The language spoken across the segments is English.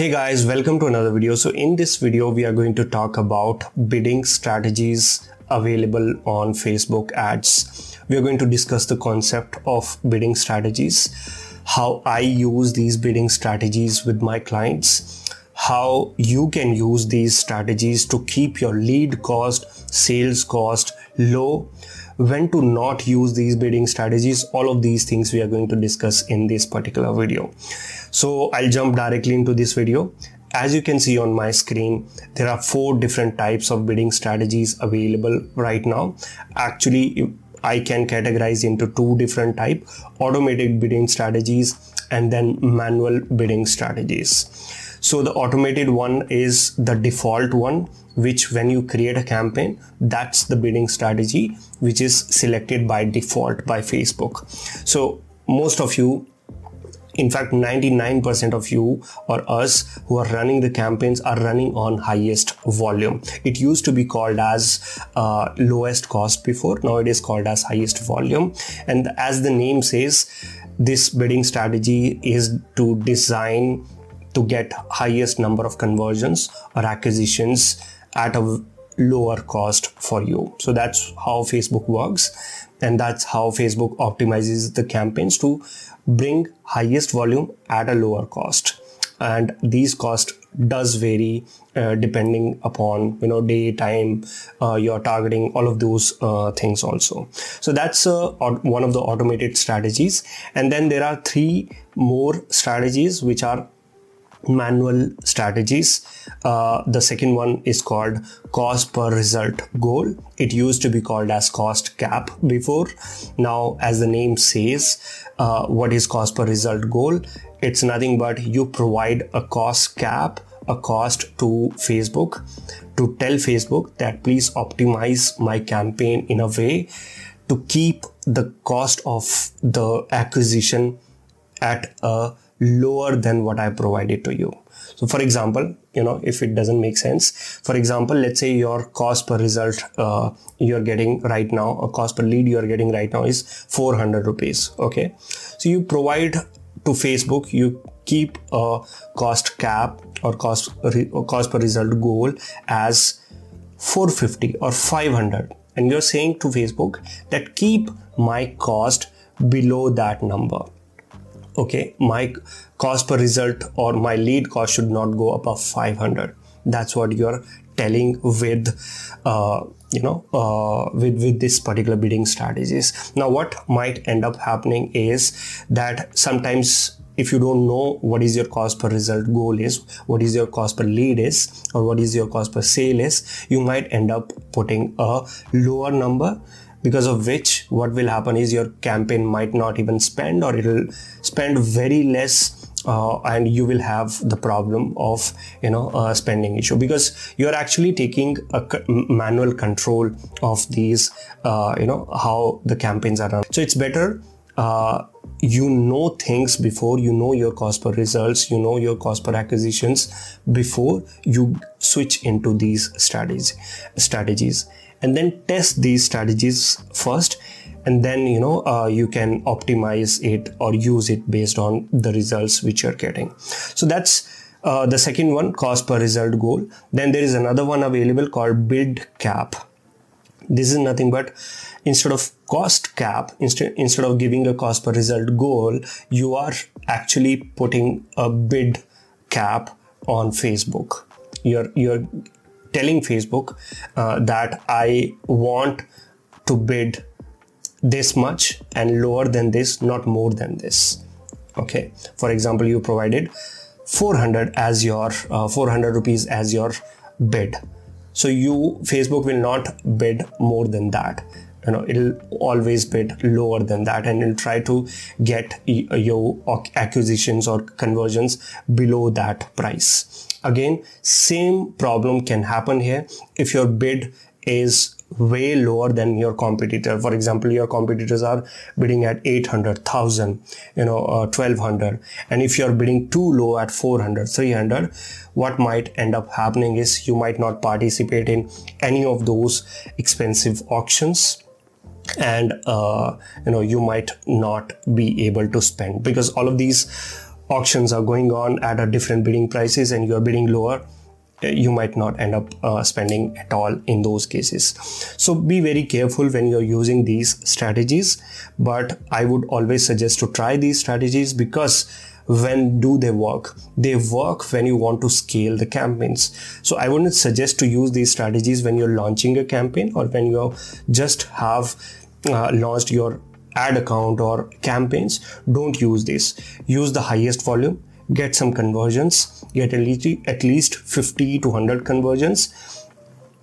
Hey guys, welcome to another video. So in this video, we are going to talk about bidding strategies available on Facebook ads. We are going to discuss the concept of bidding strategies, how I use these bidding strategies with my clients, how you can use these strategies to keep your lead cost, sales cost low, when to not use these bidding strategies. All of these things we are going to discuss in this particular video. So I'll jump directly into this video. As you can see on my screen, there are 4 different types of bidding strategies available right now. Actually, I can categorize into 2 different types: automated bidding strategies and then manual bidding strategies. So the automated one is the default one, which when you create a campaign, that's the bidding strategy which is selected by default by Facebook. So most of you, in fact 99% of you or us who are running the campaigns are running on highest volume. It used to be called as lowest cost before. Now it is called as highest volume. And as the name says, this bidding strategy is to design to get highest number of conversions or acquisitions at a lower cost for you. So that's how Facebook works, and that's how Facebook optimizes the campaigns to bring highest volume at a lower cost. And these costs does vary depending upon day, time, your targeting, all of those things also. So that's one of the automated strategies. And then there are 3 more strategies which are manual strategies. The second one is called cost per result goal. It used to be called as cost cap before. Now, as the name says, what is cost per result goal? It's nothing but you provide a cost cap, a cost to Facebook, to tell Facebook that please optimize my campaign in a way to keep the cost of the acquisition at a lower than what I provided to you. So for example, if it doesn't make sense, for example, let's say your cost per result you're getting right now, or cost per lead you're getting right now is 400 rupees. Okay. So you provide to Facebook, you keep a cost cap or cost per result goal as 450 or 500. And you're saying to Facebook that keep my cost below that number. Okay, my cost per result or my lead cost should not go above 500. That's what you're telling with with this particular bidding strategies. Now what might end up happening is that sometimes if you don't know what is your cost per result goal is, what is your cost per lead is, or what is your cost per sale is, you might end up putting a lower number, because of which what will happen is your campaign might not even spend, or it will spend very less, and you will have the problem of spending issue, because you're actually taking a manual control of these how the campaigns are run. So it's better things before, your cost per results, your cost per acquisitions before you switch into these strategies. And then test these strategies first, and then you can optimize it or use it based on the results which you're getting. So that's the second one, cost per result goal. Then there is another one available called bid cap. This is nothing but instead of cost cap, instead of giving a cost per result goal, you are actually putting a bid cap on Facebook. You're telling Facebook that I want to bid this much and lower than this, not more than this. Okay. For example, you provided 400 as your 400 rupees as your bid. So Facebook will not bid more than that. It'll always bid lower than that, and it'll try to get your acquisitions or conversions below that price. Again, same problem can happen here. If your bid is way lower than your competitor, for example, your competitors are bidding at 800,000, 1200, and if you're bidding too low at 400, 300, what might end up happening is you might not participate in any of those expensive auctions, and you might not be able to spend, because all of these auctions are going on at a different bidding prices and you're bidding lower, you might not end up spending at all in those cases. So be very careful when you're using these strategies, but I would always suggest to try these strategies, because when do they work? They work when you want to scale the campaigns. So I wouldn't suggest to use these strategies when you're launching a campaign or when you just have launched your ad account or campaigns. Don't use this. Use the highest volume, get some conversions, get at least 50 to 100 conversions.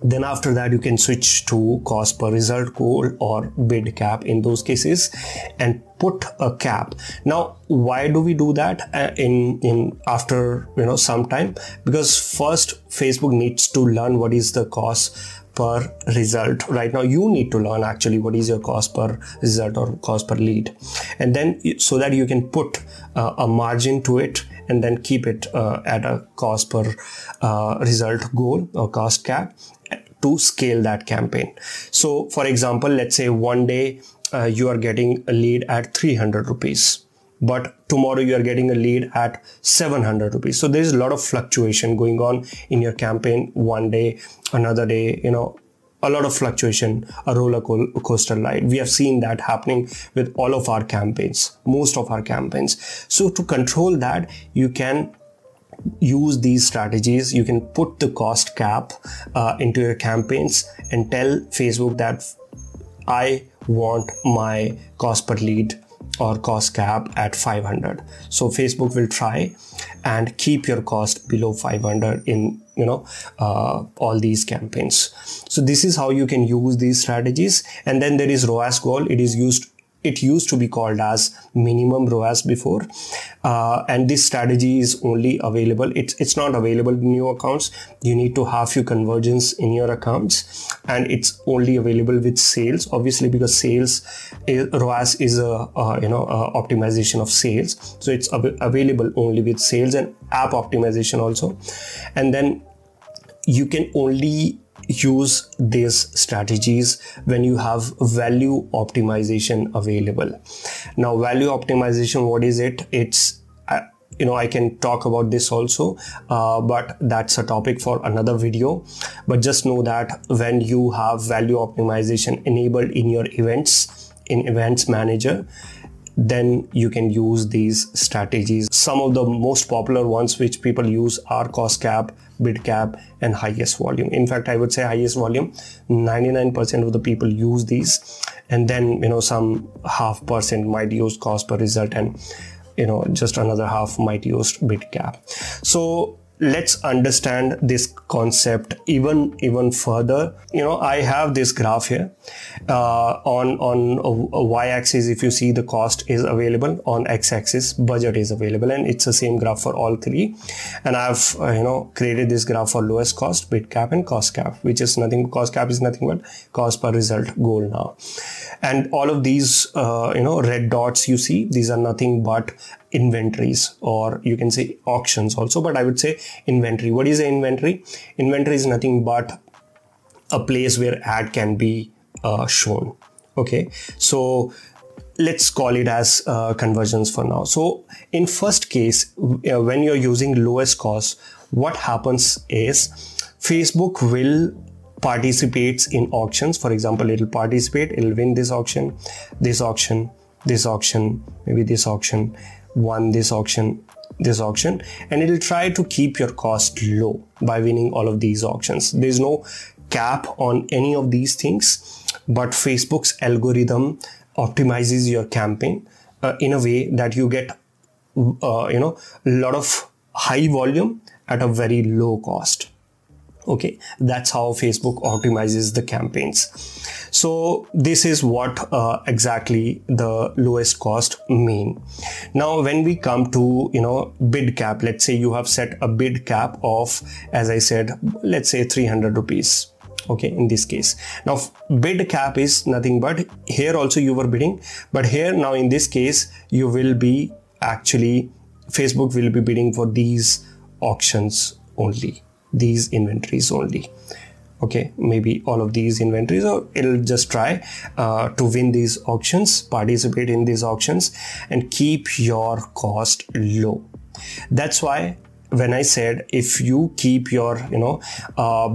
Then after that you can switch to cost per result goal or bid cap in those cases and put a cap. Now why do we do that in after some time? Because first Facebook needs to learn what is the cost per result. Right now you need to learn actually what is your cost per result or cost per lead, and then so that you can put a margin to it and then keep it at a cost per result goal or cost cap to scale that campaign. So for example, let's say one day you are getting a lead at 300 rupees, but tomorrow you are getting a lead at 700 rupees. So there is a lot of fluctuation going on in your campaign. One day, another day, a lot of fluctuation, a roller coaster ride. We have seen that happening with all of our campaigns, most of our campaigns. So to control that, you can use these strategies. You can put the cost cap into your campaigns and tell Facebook that I want my cost per lead or cost cap at 500. So Facebook will try and keep your cost below 500 in all these campaigns. So this is how you can use these strategies. And then there is ROAS goal. It used to be called as minimum ROAS before, and this strategy is only available. It's not available in new accounts. You need to have few conversions in your accounts, and it's only available with sales, obviously, because ROAS is a optimization of sales. So it's available only with sales and app optimization also. And then you can only use these strategies when you have value optimization available. Now value optimization, what is it? It's I can talk about this also, but that's a topic for another video. But just know that when you have value optimization enabled in your events, in Events Manager, then you can use these strategies. Some of the most popular ones which people use are cost cap, bid cap, and highest volume. In fact, I would say highest volume, 99% of the people use these, and then some 0.5% might use cost per result, and just another half might use bid cap. So let's understand this concept even further. I have this graph here. On a y-axis, if you see, the cost is available. On x-axis, budget is available, and it's the same graph for all three. And I've created this graph for lowest cost, bid cap, and cost cap, which is nothing. Cost cap is nothing but cost per result goal now. And all of these red dots you see, these are nothing but inventories, or you can say auctions also, but I would say inventory. What is an inventory? Inventory is nothing but a place where ad can be shown. Okay, so let's call it as conversions for now. So in first case, when you're using lowest cost, what happens is Facebook will participate in auctions. For example, it'll participate, it'll win this auction, this auction, this auction, maybe this auction, won this auction, this auction, and it'll try to keep your cost low by winning all of these auctions. There's no cap on any of these things, but Facebook's algorithm optimizes your campaign in a way that you get a lot of high volume at a very low cost. Okay, that's how Facebook optimizes the campaigns. So this is what exactly the lowest cost mean. Now when we come to bid cap, let's say you have set a bid cap of, as I said, let's say 300 rupees. Okay, in this case, now bid cap is nothing but, here also you were bidding, but here now in this case you will be actually, Facebook will be bidding for these auctions only, these inventories only. Okay, maybe all of these inventories, or it'll just try to win these auctions, participate in these auctions, and keep your cost low. That's why when I said if you keep your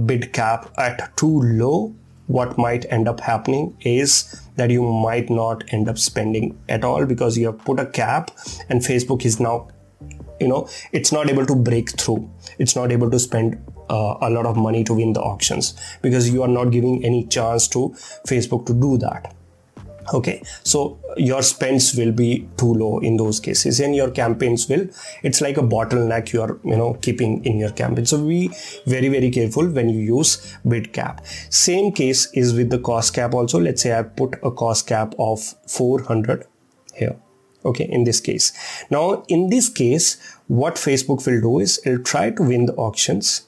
bid cap at too low, what might end up happening is that you might not end up spending at all, because you have put a cap and Facebook is now, it's not able to break through. It's not able to spend a lot of money to win the auctions, because you are not giving any chance to Facebook to do that. Okay, so your spends will be too low in those cases, and your campaigns will, it's like a bottleneck you are keeping in your campaign. So be very, very careful when you use bid cap. Same case is with the cost cap also. Let's say I put a cost cap of 400 here. Okay, in this case. Now in this case, what Facebook will do is it'll try to win the auctions.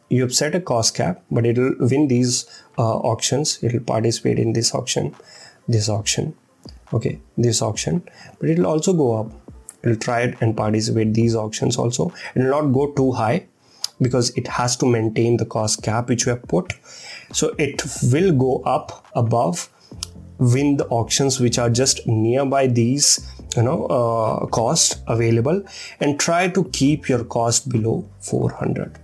You have set a cost cap, but it'll win these auctions. It'll participate in this auction, okay, this auction, but it'll also go up. It'll try it and participate these auctions also. It'll not go too high because it has to maintain the cost cap which we have put. So it will go up above, win the auctions which are just nearby these cost available, and try to keep your cost below 400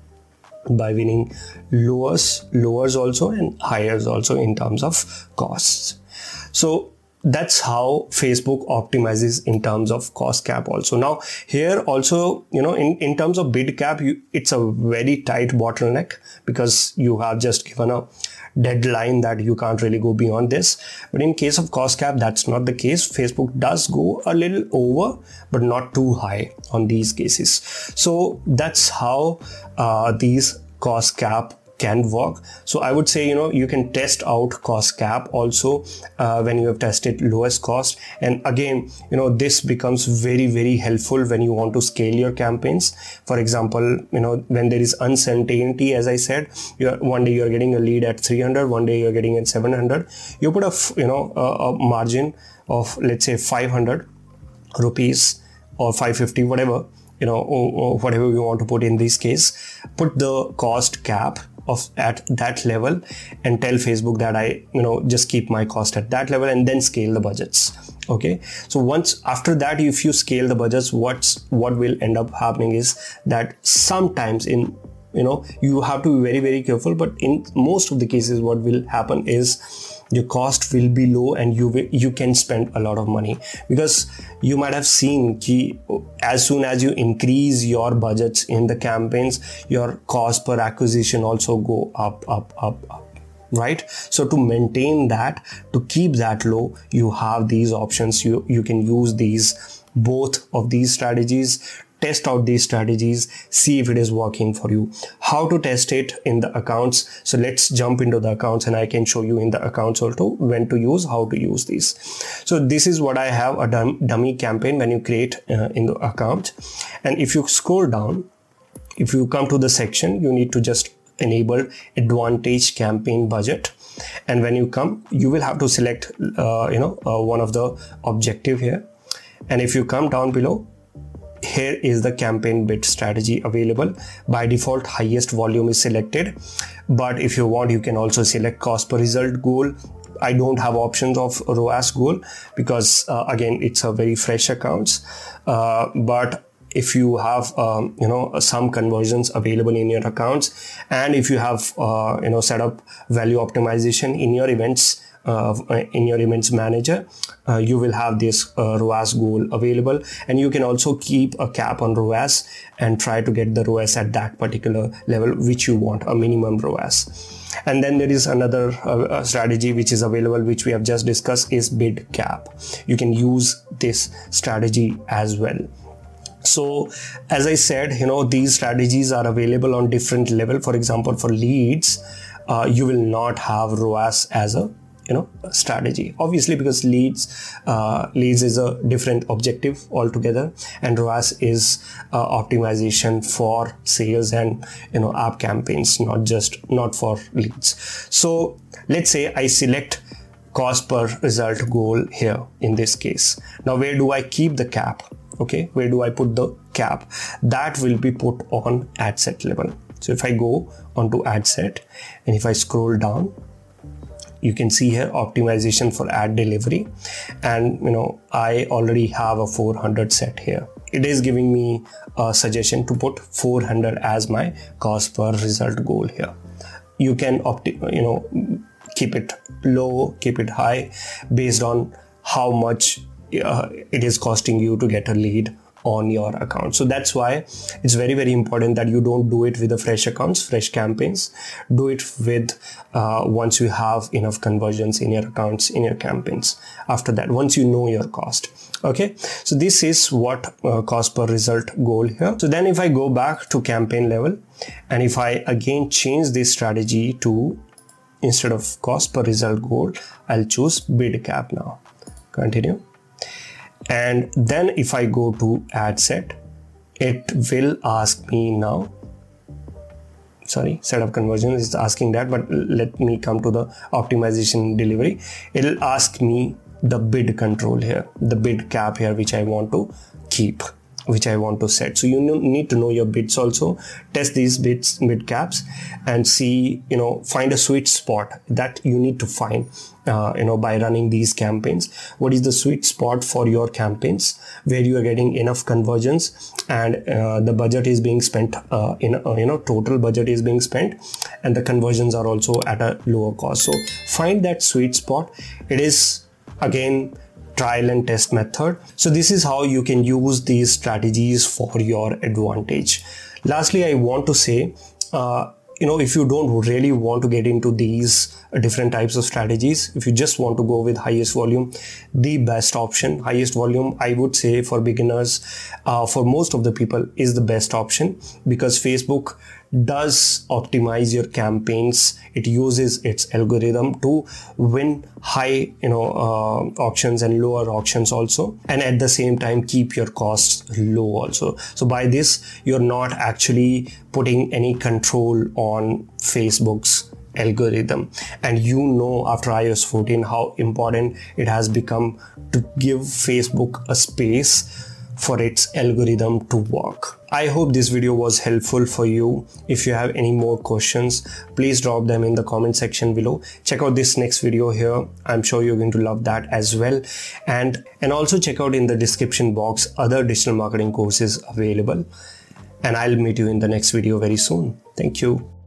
by winning lowers also and highers also in terms of costs. So that's how Facebook optimizes in terms of cost cap also. Now here also, in terms of bid cap, it's a very tight bottleneck, because you have just given a deadline that you can't really go beyond this. But in case of cost cap, that's not the case. Facebook does go a little over, but not too high on these cases. So that's how these cost cap can work. So I would say, you can test out cost cap also when you have tested lowest cost. And again, this becomes very, very helpful when you want to scale your campaigns. For example, when there is uncertainty, as I said, one day you're getting a lead at 300, one day you're getting at 700. You put a margin of, let's say, 500 rupees or 550, whatever, or whatever you want to put in this case. Put the cost cap at that level and tell Facebook that I just keep my cost at that level, and then scale the budgets. Okay, so once after that, if you scale the budgets, what will end up happening is that sometimes you have to be very, very careful, but in most of the cases what will happen is your cost will be low and you can spend a lot of money, because you might have seen as soon as you increase your budgets in the campaigns, your cost per acquisition also go up, right? So to maintain that, to keep that low, you have these options. You can use both of these strategies. Test out these strategies, see if it is working for you. How to test it in the accounts. So let's jump into the accounts, and I can show you in the accounts also how to use these. So this is what I have, a dummy campaign when you create in the account. And if you scroll down, if you come to the section, you need to just enable advantage campaign budget. And when you come, you will have to select one of the objective here. And if you come down below, here is the campaign bid strategy available. By default, highest volume is selected, but if you want, you can also select cost per result goal. I don't have options of ROAS goal because again, it's a very fresh accounts, but if you have some conversions available in your accounts, and if you have set up value optimization in your events manager, you will have this ROAS goal available, and you can also keep a cap on ROAS and try to get the ROAS at that particular level which you want, a minimum ROAS. And then there is another strategy which is available, which we have just discussed, is bid cap. You can use this strategy as well. So as I said, these strategies are available on different level. For example, for leads, you will not have ROAS as a strategy, obviously, because leads is a different objective altogether, and ROAS is optimization for sales and app campaigns, not for leads. So let's say I select cost per result goal here in this case. Now where do I keep the cap? Okay, where do I put the cap? That will be put on ad set level. So if I go onto ad set and if I scroll down, you can see here optimization for ad delivery, and I already have a 400 set here it is giving me a suggestion to put 400 as my cost per result goal here. You can keep it low, keep it high based on how much it is costing you to get a lead on your account. So that's why it's very, very important that you don't do it with the fresh accounts, fresh campaigns. Do it with once you have enough conversions in your accounts, in your campaigns. After that, once you know your cost. Okay, so this is what cost per result goal here. So then if I go back to campaign level, and if I again change this strategy to, instead of cost per result goal, I'll choose bid cap now. Continue. And then if I go to ad set, it will ask me now, sorry, setup conversion is asking that, but let me come to the optimization delivery. It'll ask me the bid control here, the bid cap here, which I want to keep, which I want to set. So you need to know your bids also, test these bid caps and see, find a sweet spot that you need to find, by running these campaigns. What is the sweet spot for your campaigns where you are getting enough conversions and the budget is being spent, total budget is being spent and the conversions are also at a lower cost. So find that sweet spot. It is again trial and test method. So this is how you can use these strategies for your advantage. Lastly, I want to say, if you don't really want to get into these different types of strategies, if you just want to go with highest volume, the best option, highest volume, I would say for beginners, for most of the people, is the best option, because Facebook does optimize your campaigns. It uses its algorithm to win high auctions and lower auctions also, and at the same time keep your costs low also. So by this, you're not actually putting any control on Facebook's algorithm. And after iOS 14 how important it has become to give Facebook a space for its algorithm to work. I hope this video was helpful for you. If you have any more questions, please drop them in the comment section below. Check out this next video here. I'm sure you're going to love that as well. And also check out in the description box other digital marketing courses available. And I'll meet you in the next video very soon. Thank you.